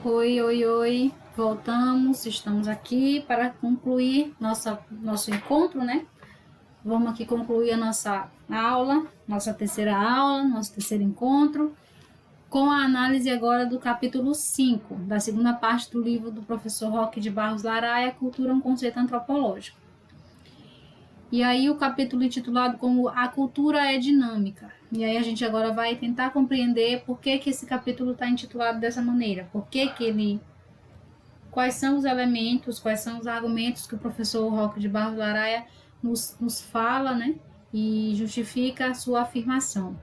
Oi, oi, oi, voltamos, estamos aqui para concluir nosso encontro, né? Vamos aqui concluir a nossa aula, nosso terceiro encontro, com a análise agora do capítulo 5, da segunda parte do livro do professor Roque de Barros Laraia, Cultura, um conceito antropológico. E aí o capítulo intitulado como A Cultura é Dinâmica. E aí a gente agora vai tentar compreender por que esse capítulo está intitulado dessa maneira, quais são os elementos, quais são os argumentos que o professor Roque de Barros Laraia nos fala, né, e justifica a sua afirmação.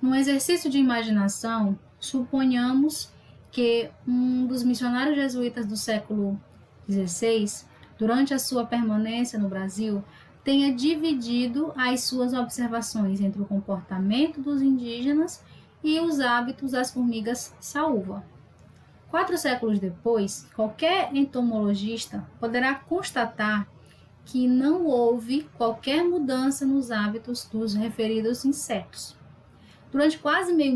Num exercício de imaginação, suponhamos que um dos missionários jesuítas do século XVI, durante a sua permanência no Brasil, tenha dividido as suas observações entre o comportamento dos indígenas e os hábitos das formigas saúva. 4 séculos depois, qualquer entomologista poderá constatar que não houve qualquer mudança nos hábitos dos referidos insetos. Durante quase meio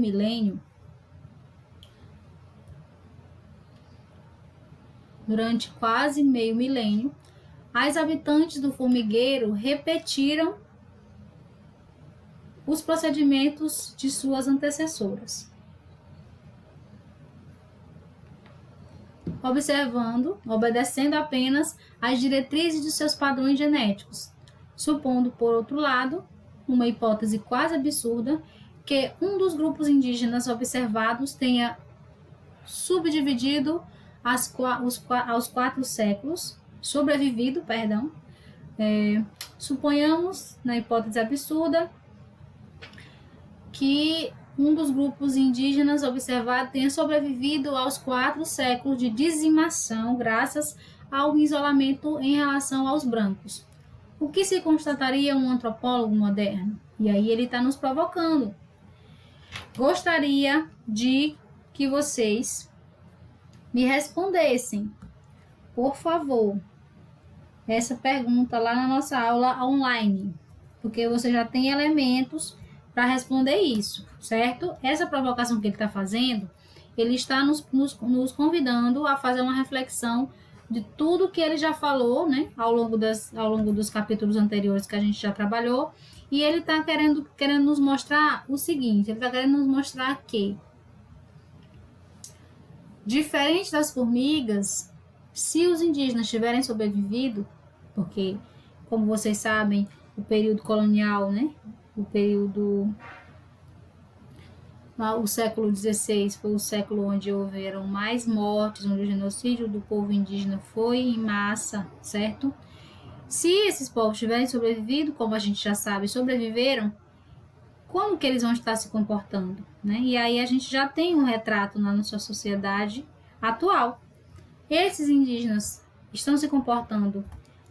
milênio, as habitantes do formigueiro repetiram os procedimentos de suas antecessoras, obedecendo apenas às diretrizes de seus padrões genéticos, supondo, por outro lado, uma hipótese quase absurda, que um dos grupos indígenas observados tenha aos 4 séculos, suponhamos, na hipótese absurda, que um dos grupos indígenas observado tenha sobrevivido aos 4 séculos de dizimação graças ao isolamento em relação aos brancos. O que se constataria um antropólogo moderno? E aí ele está nos provocando. Gostaria de que vocês me respondessem, por favor, essa pergunta lá na nossa aula online, porque você já tem elementos para responder isso, certo? Essa provocação que ele está fazendo, ele está nos convidando a fazer uma reflexão de tudo que ele já falou, né, ao longo dos capítulos anteriores que a gente já trabalhou, e ele está querendo nos mostrar o seguinte, ele está querendo nos mostrar que, diferente das formigas, se os indígenas tiverem sobrevivido, porque, como vocês sabem, o período colonial, né, o século XVI foi o século onde houveram mais mortes, onde o genocídio do povo indígena foi em massa, certo? Se esses povos tiverem sobrevivido, como a gente já sabe, sobreviveram, como que eles vão estar se comportando, né? E aí a gente já tem um retrato na nossa sociedade atual. Esses indígenas estão se comportando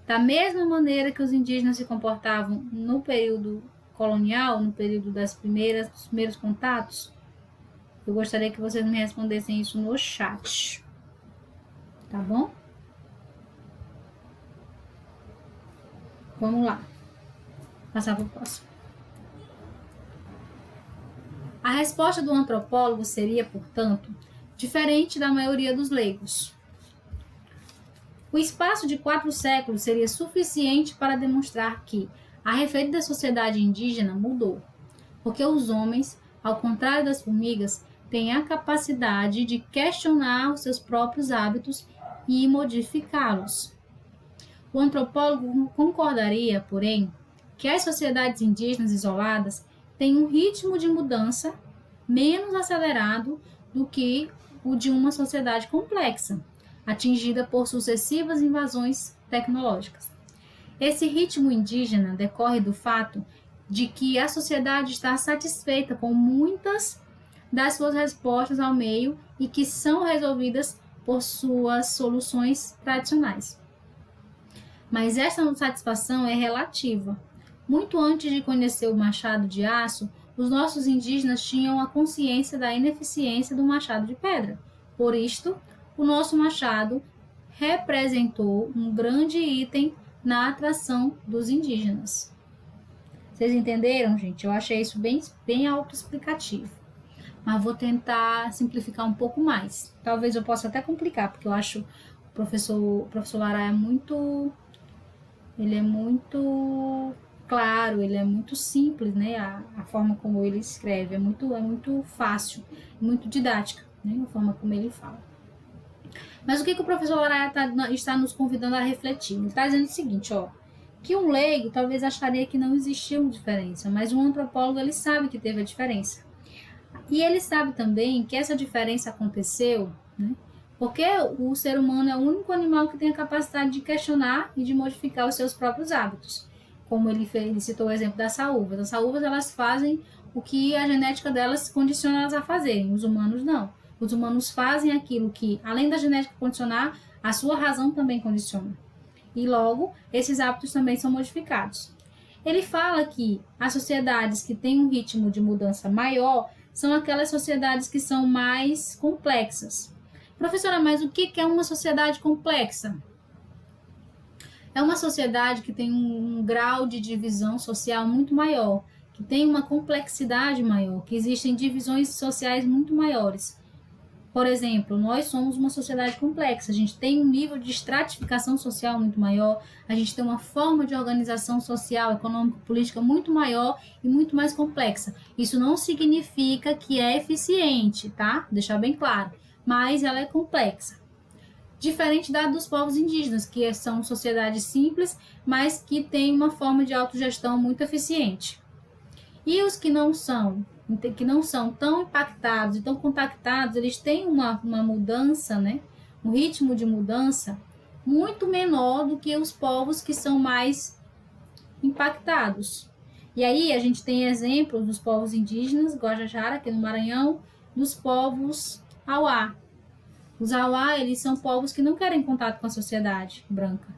da mesma maneira que os indígenas se comportavam no período colonial, no período dos primeiros contatos? Eu gostaria que vocês me respondessem isso no chat, tá bom? Vamos lá, passar para o próximo. A resposta do antropólogo seria, portanto, diferente da maioria dos leigos. O espaço de 4 séculos seria suficiente para demonstrar que a referida sociedade indígena mudou, porque os homens, ao contrário das formigas, têm a capacidade de questionar os seus próprios hábitos e modificá-los. O antropólogo concordaria, porém, que as sociedades indígenas isoladas têm um ritmo de mudança menos acelerado do que o de uma sociedade complexa, atingida por sucessivas invasões tecnológicas. Esse ritmo indígena decorre do fato de que a sociedade está satisfeita com muitas das suas respostas ao meio e que são resolvidas por suas soluções tradicionais. Mas esta satisfação é relativa. Muito antes de conhecer o machado de aço, os nossos indígenas tinham a consciência da ineficiência do machado de pedra. Por isto, o nosso machado representou um grande item na atração dos indígenas. Vocês entenderam, gente? Eu achei isso bem autoexplicativo. mas vou tentar simplificar um pouco mais. Talvez eu possa até complicar, porque eu acho o professor Lara ele é muito claro, ele é muito simples, né? A forma como ele escreve é muito fácil, muito didática, né? A forma como ele fala. Mas o que o professor Lara está nos convidando a refletir? Ele está dizendo o seguinte, ó, que um leigo talvez acharia que não existia uma diferença, mas um antropólogo ele sabe que teve a diferença. E ele sabe também que essa diferença aconteceu, né? Porque o ser humano é o único animal que tem a capacidade de questionar e de modificar os seus próprios hábitos. Como ele citou o exemplo das saúvas. As saúvas, elas fazem o que a genética delas condiciona elas a fazerem. Os humanos não. Os humanos fazem aquilo que, além da genética condicionar, a sua razão também condiciona. E logo, esses hábitos também são modificados. Ele fala que as sociedades que têm um ritmo de mudança maior são aquelas sociedades que são mais complexas. Professora, mas o que é uma sociedade complexa? É uma sociedade que tem um grau de divisão social muito maior, que tem uma complexidade maior, que existem divisões sociais muito maiores. Por exemplo, nós somos uma sociedade complexa, a gente tem um nível de estratificação social muito maior, a gente tem uma forma de organização social, econômica, política muito maior e muito mais complexa. Isso não significa que é eficiente, tá? Deixar bem claro. Mas ela é complexa. Diferente da dos povos indígenas, que são sociedades simples, mas que têm uma forma de autogestão muito eficiente. E os que não são tão impactados e tão contactados, eles têm uma mudança, né? Um ritmo de mudança muito menor do que os povos que são mais impactados. E aí a gente tem exemplos dos povos indígenas, Guajajara, aqui no Maranhão, dos povos Auá. Os Auá, eles são povos que não querem contato com a sociedade branca.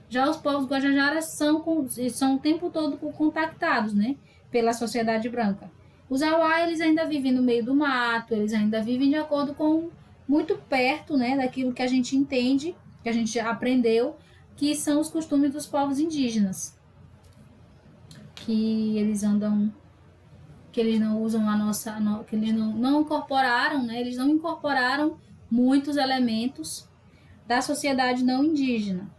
Já os povos Guajajara são o tempo todo contactados, né, pela sociedade branca. Os Auá, eles ainda vivem no meio do mato, eles ainda vivem de acordo com, muito perto, né, daquilo que a gente entende, que a gente aprendeu, que são os costumes dos povos indígenas. Que eles andam, que eles não usam a nossa, que eles não incorporaram, né, eles não incorporaram muitos elementos da sociedade não indígena.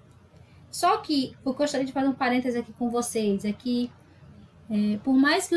Só que eu gostaria de fazer um parêntese aqui com vocês, é que por mais que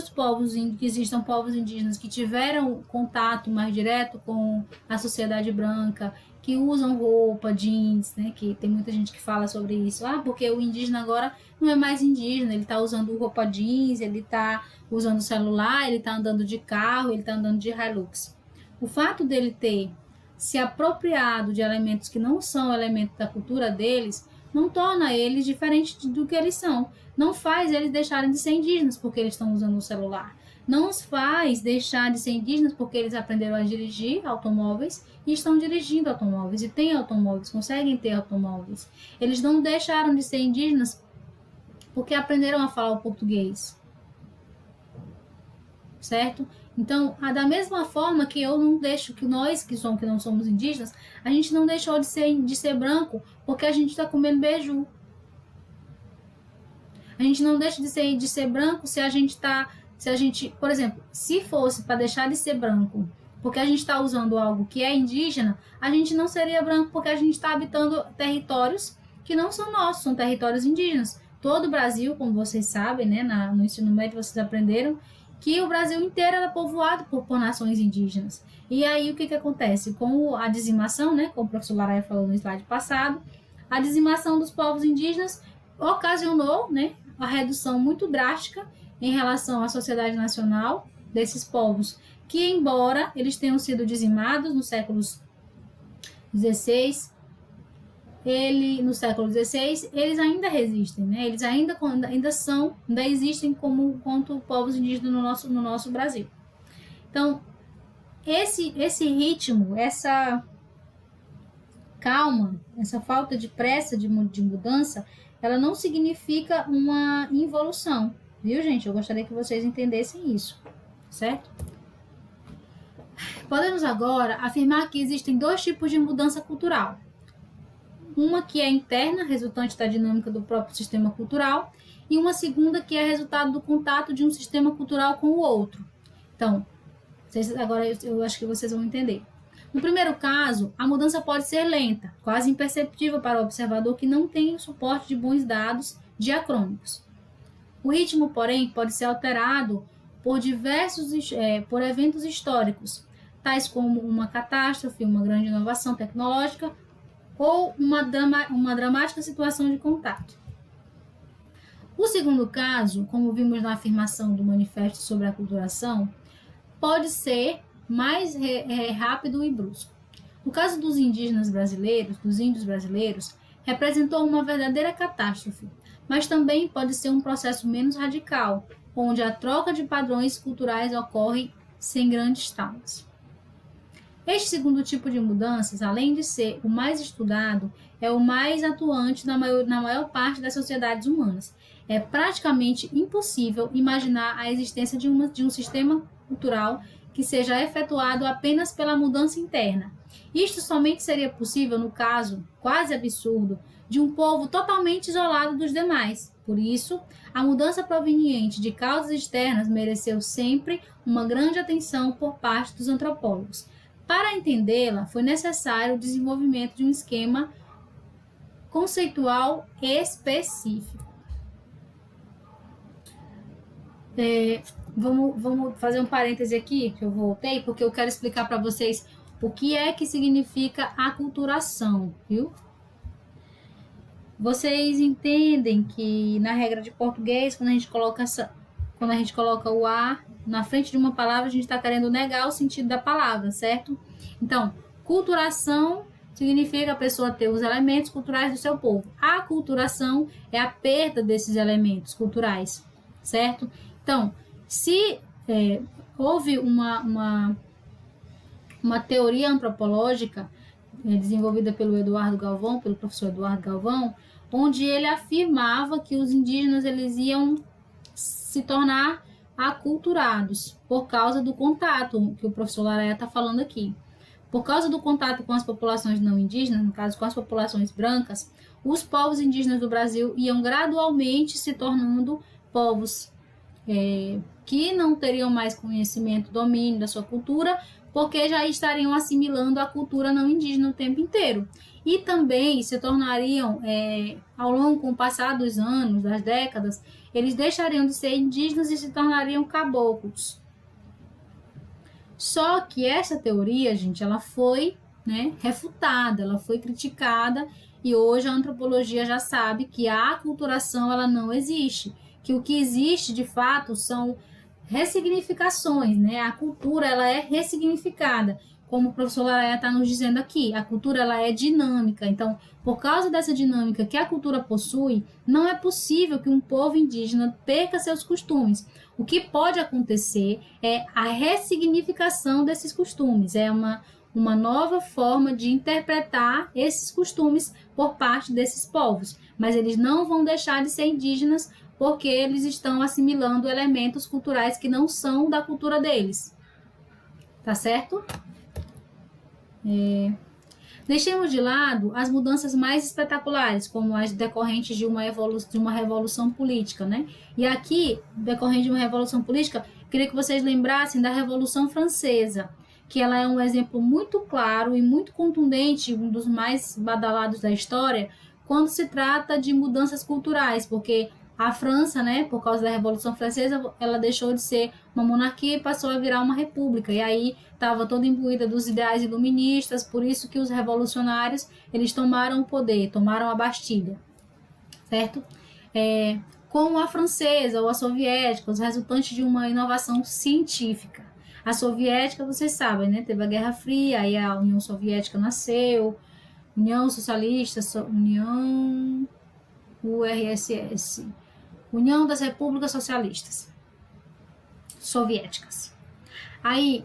que existam povos indígenas que tiveram contato mais direto com a sociedade branca, que usam roupa, jeans, né, que tem muita gente que fala sobre isso, porque o indígena agora não é mais indígena, ele está usando roupa jeans, ele está usando celular, ele está andando de carro, ele está andando de Hilux. O fato dele ter se apropriado de elementos que não são elementos da cultura deles, não torna eles diferentes do que eles são. Não faz eles deixarem de ser indígenas porque eles estão usando o celular. Não os faz deixar de ser indígenas porque eles aprenderam a dirigir automóveis e estão dirigindo automóveis e têm automóveis, conseguem ter automóveis. Eles não deixaram de ser indígenas porque aprenderam a falar o português. Certo? Então, da mesma forma que eu não deixo, que nós que não somos indígenas, a gente não deixou de ser branco porque a gente está comendo beiju. A gente não deixa de ser branco se a gente, por exemplo, se fosse para deixar de ser branco porque a gente está usando algo que é indígena, a gente não seria branco porque a gente está habitando territórios que não são nossos, são territórios indígenas. Todo o Brasil, como vocês sabem, né, no ensino médio vocês aprenderam, que o Brasil inteiro era povoado por nações indígenas. E aí o que acontece? Com a dizimação, né, como o professor Laraia falou no slide passado, a dizimação dos povos indígenas ocasionou, né, a redução muito drástica em relação à sociedade nacional desses povos, que embora eles tenham sido dizimados nos séculos XVI, no século XVI, eles ainda resistem, né? Eles ainda existem quanto povos indígenas no nosso Brasil. Então, esse ritmo, essa calma, essa falta de pressa de mudança, ela não significa uma involução, viu, gente? Eu gostaria que vocês entendessem isso, certo? Podemos agora afirmar que existem dois tipos de mudança cultural. Uma que é interna, resultante da dinâmica do próprio sistema cultural, e uma segunda que é resultado do contato de um sistema cultural com o outro. Então, Agora eu acho que vocês vão entender. No primeiro caso, a mudança pode ser lenta, quase imperceptível para o observador que não tem o suporte de bons dados diacrônicos. O ritmo, porém, pode ser alterado por por eventos históricos, tais como uma catástrofe, uma grande inovação tecnológica ou uma dramática situação de contato. O segundo caso, como vimos na afirmação do Manifesto sobre a Aculturação, pode ser mais rápido e brusco. No caso dos índios brasileiros, representou uma verdadeira catástrofe, mas também pode ser um processo menos radical, onde a troca de padrões culturais ocorre sem grandes traumas. Este segundo tipo de mudanças, além de ser o mais estudado, é o mais atuante na maior parte das sociedades humanas. É praticamente impossível imaginar a existência de um sistema cultural que seja efetuado apenas pela mudança interna. Isto somente seria possível no caso, quase absurdo, de um povo totalmente isolado dos demais. Por isso, a mudança proveniente de causas externas mereceu sempre uma grande atenção por parte dos antropólogos. Para entendê-la, foi necessário o desenvolvimento de um esquema conceitual específico. Vamos fazer um parêntese aqui, que eu voltei, porque eu quero explicar para vocês o que é que significa aculturação, viu? Vocês entendem que na regra de português, quando a gente coloca o a na frente de uma palavra, a gente está querendo negar o sentido da palavra, certo? Então, culturação significa a pessoa ter os elementos culturais do seu povo. A aculturação é a perda desses elementos culturais, certo? Então, se houve uma teoria antropológica desenvolvida pelo professor Eduardo Galvão, onde ele afirmava que os indígenas eles iam se tornar aculturados por causa do contato que o professor Laraia está falando aqui. Por causa do contato com as populações não indígenas, no caso com as populações brancas, os povos indígenas do Brasil iam gradualmente se tornando povos que não teriam mais conhecimento, domínio da sua cultura, porque já estariam assimilando a cultura não indígena o tempo inteiro. E também se tornariam, ao longo, com o passar dos anos, das décadas, eles deixariam de ser indígenas e se tornariam caboclos. Só que essa teoria, gente, ela foi refutada, ela foi criticada, e hoje a antropologia já sabe que a aculturação ela não existe, que o que existe de fato são ressignificações, A cultura ela é ressignificada, como o professor Laraia está nos dizendo aqui, a cultura ela é dinâmica, então, por causa dessa dinâmica que a cultura possui, não é possível que um povo indígena perca seus costumes. O que pode acontecer é a ressignificação desses costumes, é uma nova forma de interpretar esses costumes por parte desses povos, mas eles não vão deixar de ser indígenas porque eles estão assimilando elementos culturais que não são da cultura deles. Tá certo? Deixemos de lado as mudanças mais espetaculares, como as decorrentes de uma revolução política, E aqui, decorrente de uma revolução política, queria que vocês lembrassem da Revolução Francesa, que ela é um exemplo muito claro e muito contundente, um dos mais badalados da história, quando se trata de mudanças culturais, porque a França, por causa da Revolução Francesa, ela deixou de ser uma monarquia e passou a virar uma república. E aí estava toda imbuída dos ideais iluministas, por isso que os revolucionários, eles tomaram o poder, tomaram a Bastilha, certo? Como a francesa ou a soviética, os resultantes de uma inovação científica. A soviética, vocês sabem, teve a Guerra Fria, aí a União Soviética nasceu, União Socialista, União URSS, União das Repúblicas Socialistas Soviéticas. Aí,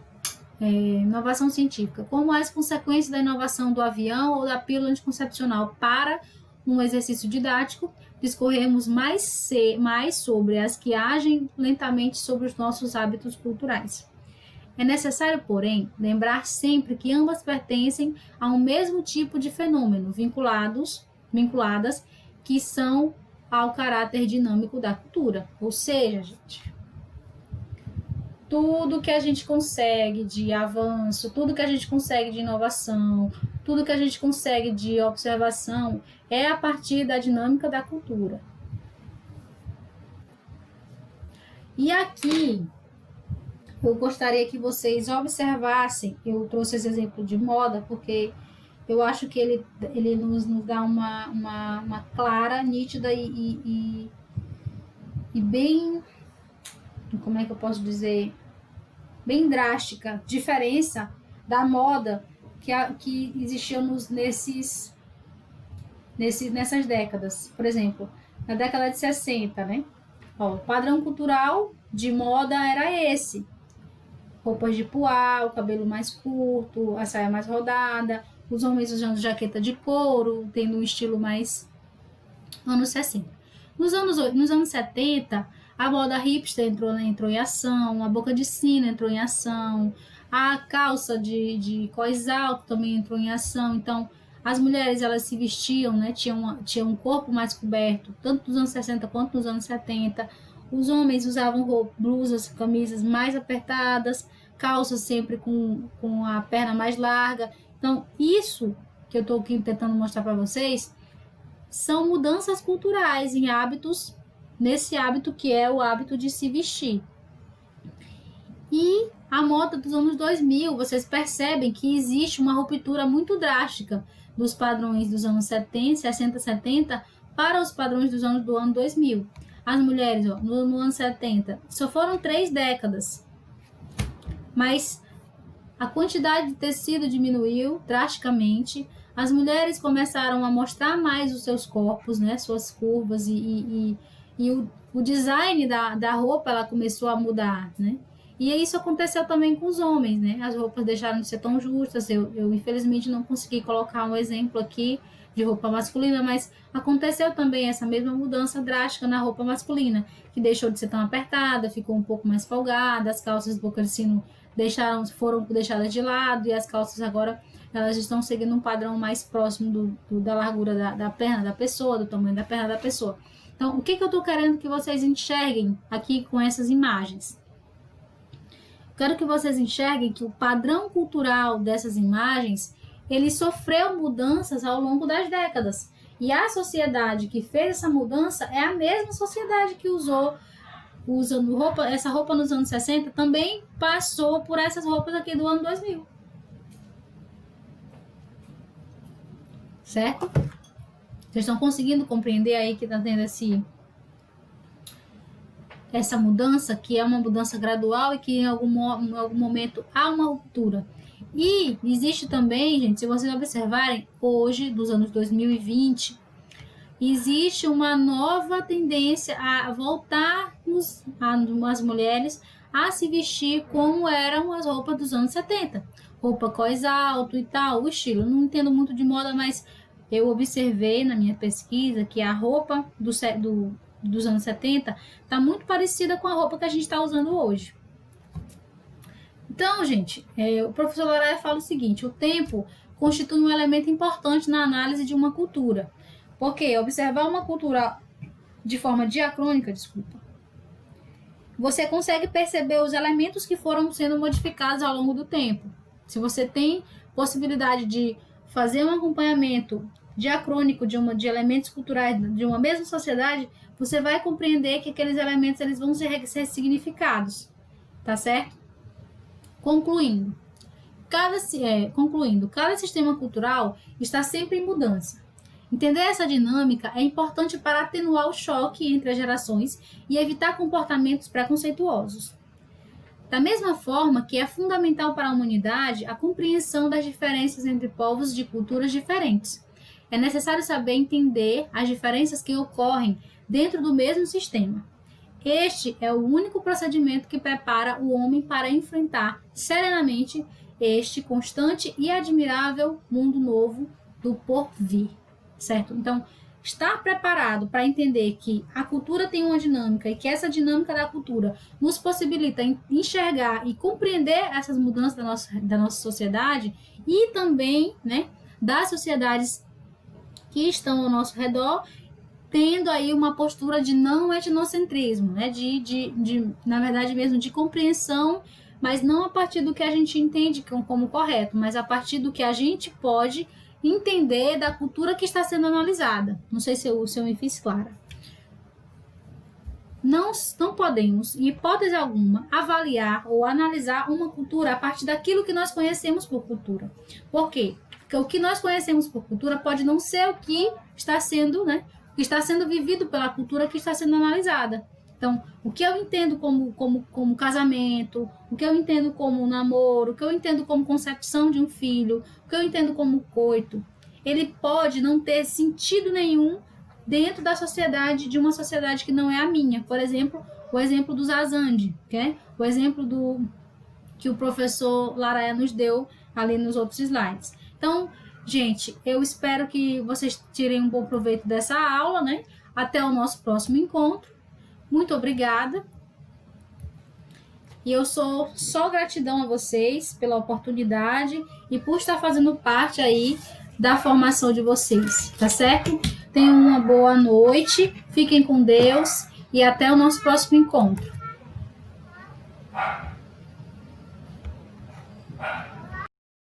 inovação científica. Como as consequências da inovação do avião ou da pílula anticoncepcional para um exercício didático, discorremos mais sobre as que agem lentamente sobre os nossos hábitos culturais. É necessário, porém, lembrar sempre que ambas pertencem a um mesmo tipo de fenômeno, vinculadas, que são ao caráter dinâmico da cultura. Ou seja, gente, tudo que a gente consegue de avanço, tudo que a gente consegue de inovação, tudo que a gente consegue de observação é a partir da dinâmica da cultura. E aqui eu gostaria que vocês observassem, eu trouxe esse exemplo de moda porque eu acho que ele nos dá uma clara, nítida e bem, como é que eu posso dizer, bem drástica diferença da moda que existia nessas décadas. Por exemplo, na década de 60, né? Ó, o padrão cultural de moda era esse. Roupas de poá, o cabelo mais curto, a saia mais rodada, os homens usando jaqueta de couro, tendo um estilo mais anos 60. Nos anos 70, a moda hipster entrou em ação, a boca de sino entrou em ação, a calça de cós alto também entrou em ação. Então, as mulheres, elas se vestiam, né, tinham um corpo mais coberto, tanto nos anos 60 quanto nos anos 70. Os homens usavam blusas, camisas mais apertadas, calças sempre com a perna mais larga. Então, isso que eu estou aqui tentando mostrar para vocês são mudanças culturais em hábitos, nesse hábito que é o hábito de se vestir. E a moda dos anos 2000, vocês percebem que existe uma ruptura muito drástica dos padrões dos anos 60, 70 para os padrões do ano 2000. As mulheres, ó, no ano 70, só foram 3 décadas, mas a quantidade de tecido diminuiu drasticamente, as mulheres começaram a mostrar mais os seus corpos, né, suas curvas, e o design da roupa ela começou a mudar, né? E isso aconteceu também com os homens, né? As roupas deixaram de ser tão justas. Eu infelizmente não consegui colocar um exemplo aqui de roupa masculina, mas aconteceu também essa mesma mudança drástica na roupa masculina, que deixou de ser tão apertada, ficou um pouco mais folgada, as calças boca de sino foram deixadas de lado, e as calças agora elas estão seguindo um padrão mais próximo da largura da perna da pessoa, do tamanho da perna da pessoa. Então, o que eu estou querendo que vocês enxerguem aqui com essas imagens? Quero que vocês enxerguem que o padrão cultural dessas imagens, ele sofreu mudanças ao longo das décadas. E a sociedade que fez essa mudança é a mesma sociedade que usa essa roupa nos anos 60, também passou por essas roupas aqui do ano 2000. Certo? Vocês estão conseguindo compreender aí que está tendo essa mudança, que é uma mudança gradual e que em algum momento há uma ruptura. E existe também, gente, se vocês observarem, hoje, dos anos 2020, existe uma nova tendência a voltar as mulheres a se vestir como eram as roupas dos anos 70. Roupa cós alto e tal, o estilo. Eu não entendo muito de moda, mas eu observei na minha pesquisa que a roupa dos anos 70 está muito parecida com a roupa que a gente está usando hoje. Então, gente, o professor Loraya fala o seguinte: o tempo constitui um elemento importante na análise de uma cultura. Porque observar uma cultura de forma diacrônica, você consegue perceber os elementos que foram sendo modificados ao longo do tempo. Se você tem possibilidade de fazer um acompanhamento diacrônico de elementos culturais de uma mesma sociedade, você vai compreender que aqueles elementos eles vão ser significados, tá certo? Concluindo, cada sistema cultural está sempre em mudança. Entender essa dinâmica é importante para atenuar o choque entre as gerações e evitar comportamentos preconceituosos. Da mesma forma que é fundamental para a humanidade a compreensão das diferenças entre povos de culturas diferentes. É necessário saber entender as diferenças que ocorrem dentro do mesmo sistema. Este é o único procedimento que prepara o homem para enfrentar serenamente este constante e admirável mundo novo do porvir. Certo? Então, estar preparado para entender que a cultura tem uma dinâmica e que essa dinâmica da cultura nos possibilita enxergar e compreender essas mudanças da nossa sociedade e também, né, das sociedades que estão ao nosso redor, tendo aí uma postura de não etnocentrismo, né? Na verdade mesmo, de compreensão, mas não a partir do que a gente entende como correto, mas a partir do que a gente pode entender da cultura que está sendo analisada. Não sei se eu me fiz clara. Não podemos, em hipótese alguma, avaliar ou analisar uma cultura a partir daquilo que nós conhecemos por cultura. Por quê? Porque o que nós conhecemos por cultura pode não ser o que está sendo, né? O que está sendo vivido pela cultura que está sendo analisada. Então, o que eu entendo como casamento, o que eu entendo como namoro, o que eu entendo como concepção de um filho, o que eu entendo como coito, ele pode não ter sentido nenhum dentro da sociedade, de uma sociedade que não é a minha. Por exemplo, o exemplo dos Azande, okay? O exemplo que o professor Laraia nos deu ali nos outros slides. Então, gente, eu espero que vocês tirem um bom proveito dessa aula, né? Até o nosso próximo encontro. Muito obrigada. E eu só gratidão a vocês pela oportunidade e por estar fazendo parte aí da formação de vocês, tá certo? Tenham uma boa noite, fiquem com Deus e até o nosso próximo encontro.